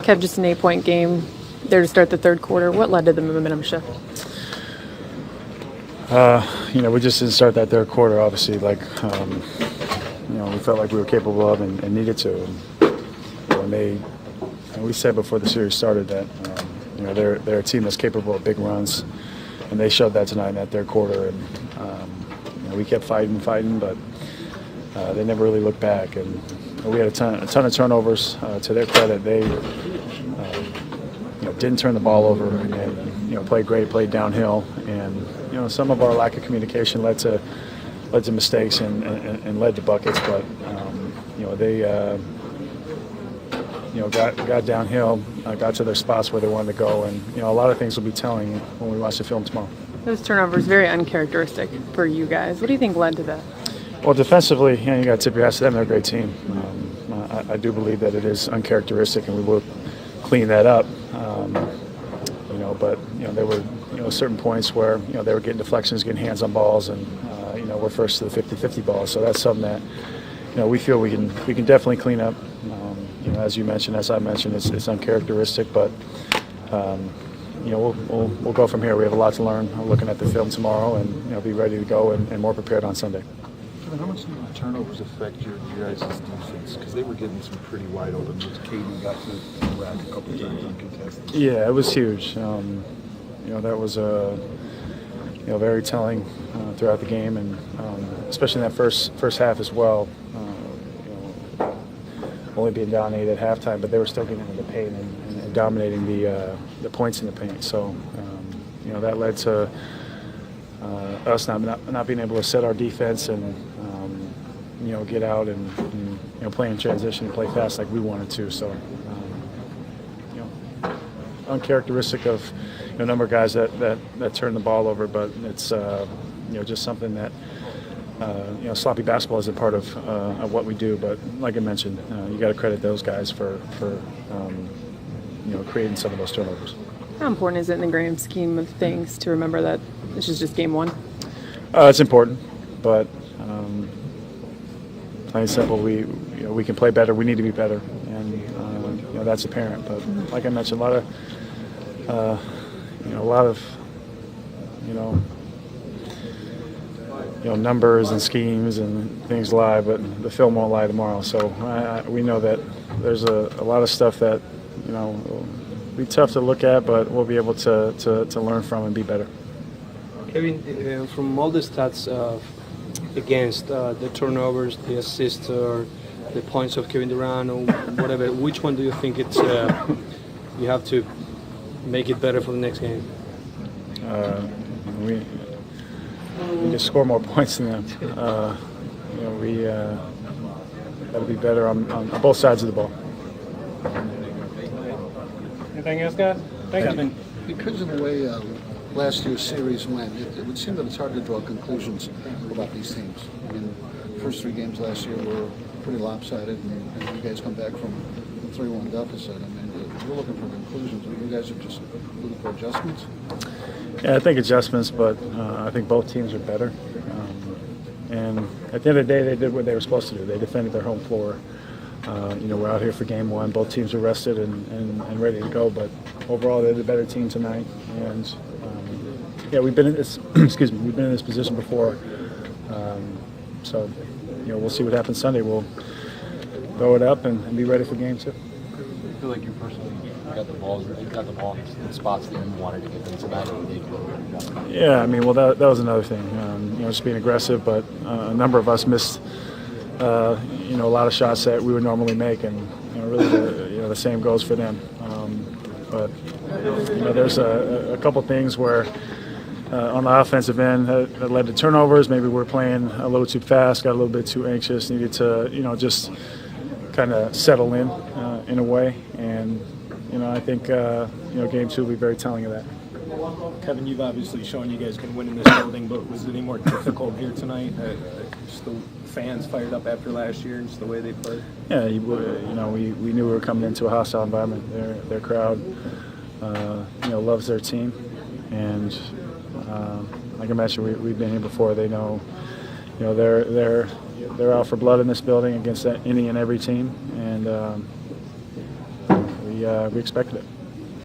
Kev, just an 8-point game there to start the third quarter. What led to the momentum shift? We just didn't start that third quarter, obviously, we felt like we were capable of and needed to. And we said before the series started that, they're a team that's capable of big runs, and they showed that tonight in that third quarter. And, we kept fighting, but they never really looked back. And we had a ton of turnovers. To their credit, they didn't turn the ball over and played great, played downhill. And some of our lack of communication led to mistakes and led to buckets. But they got downhill, got to their spots where they wanted to go, and a lot of things will be telling when we watch the film tomorrow. Those turnovers very uncharacteristic for you guys. What do you think led to that? Well, defensively, you got to tip your hats to them. They're a great team. I do believe that it is uncharacteristic, and we will clean that up. But there were certain points where they were getting deflections, getting hands on balls, and we're first to the 50-50 ball. So that's something that we feel we can definitely clean up. As you mentioned, as I mentioned, it's uncharacteristic, but we'll go from here. We have a lot to learn. We're looking at the film tomorrow, and be ready to go and more prepared on Sunday. Kevin, how much do the turnovers affect your guys' defense? Because they were getting some pretty wide open. Katie got to the rack a couple of times uncontested. Yeah, it was huge. That was very telling throughout the game, and especially in that first half as well. Only being down 8 at halftime, but they were still getting into the paint and dominating the points in the paint. So that led to us not being able to set our defense and get out and play in transition and play fast like we wanted to. So uncharacteristic of a number of guys that turn the ball over, but it's just something that sloppy basketball isn't part of what we do. But like I mentioned, you got to credit those guys for creating some of those turnovers. How important is it in the grand scheme of things to remember that this is just game one? It's important, but plain and simple, we can play better. We need to be better, and that's apparent. But like I mentioned, a lot of numbers and schemes and things lie, but the film won't lie tomorrow. So we know that there's a lot of stuff that will be tough to look at, but we'll be able to learn from and be better. Kevin, from all the stats against the turnovers, the assists, or the points of Kevin Durant, or whatever, which one do you think it's you have to make it better for the next game? We need to score more points than them. We got to be better on both sides of the ball. Anything else, guys? Thank you. Because of the way last year's series went, it would seem that it's hard to draw conclusions about these teams. I mean, the first 3 games last year were pretty lopsided, and you guys come back from a 3-1 deficit. I mean, we're looking for conclusions. You guys are just looking for adjustments? Yeah, I think adjustments, but I think both teams are better. And at the end of the day, they did what they were supposed to do. They defended their home floor. We're out here for game 1. Both teams are rested and ready to go. But overall, they're the better team tonight. And we've been in this. Excuse me. We've been in this position before. So we'll see what happens Sunday. We'll throw it up and be ready for game 2. I feel like you personally got the ball in spots that you wanted to get them tonight. Yeah, I mean, well, that was another thing. Just being aggressive, but a number of us missed. A lot of shots that we would normally make, and really the same goes for them. But there's a couple things where on the offensive end that led to turnovers. Maybe we're playing a little too fast, got a little bit too anxious, needed to just kind of settle in a way. And I think game 2 will be very telling of that. Kevin, you've obviously shown you guys can win in this building, but was it any more difficult here tonight? Just the fans fired up after last year and just the way they played? Yeah, we knew we were coming into a hostile environment. Their crowd, loves their team, and like I mentioned, we've been here before. They know, they're out for blood in this building against any and every team, and we expected it.